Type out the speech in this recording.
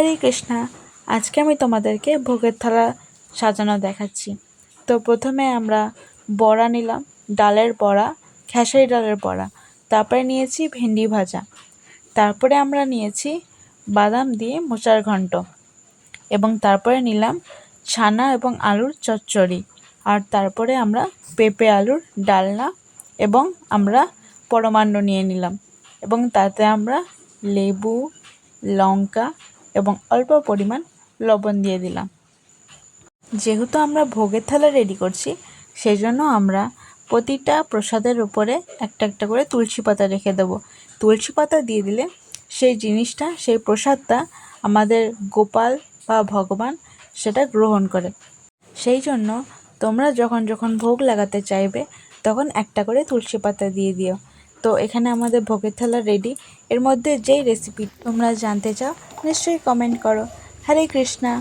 হরে কৃষ্ণা। আজকে আমি তোমাদেরকে ভোগের থালা সাজানো দেখাচ্ছি। তো প্রথমে আমরা বড়া নিলাম, ডালের বড়া, খেসারি ডালের বড়া। তারপরে নিয়েছি ভেন্ডি ভাজা। তারপরে আমরা নিয়েছি বাদাম দিয়ে মোচার ঘন্ট, এবং তারপরে নিলাম ছানা এবং আলুর চচ্চড়ি। আর তারপরে আমরা পেঁপে আলুর ডালনা এবং আমরা পরমান্ন নিয়ে নিলাম, এবং তাতে আমরা লেবু, লঙ্কা এবং অল্প পরিমাণ লবণ দিয়ে দিলাম। যেহেতু আমরা ভোগের থালা রেডি করছি, সেই জন্য আমরা প্রতিটা প্রসাদের উপরে একটা একটা করে তুলসী পাতা রেখে দেবো। তুলসী পাতা দিয়ে দিলে সেই জিনিসটা, সেই প্রসাদটা আমাদের গোপাল বা ভগবান সেটা গ্রহণ করে। সেই জন্য তোমরা যখন যখন ভোগ লাগাতে চাইবে, তখন একটা করে তুলসী পাতা দিয়ে দিও। তো এখানে আমাদের ভোগের থালা রেডি। এর মধ্যে যেই রেসিপি তোমরা জানতে চাও নিশ্চয়ই কমেন্ট করো। হরে কৃষ্ণা।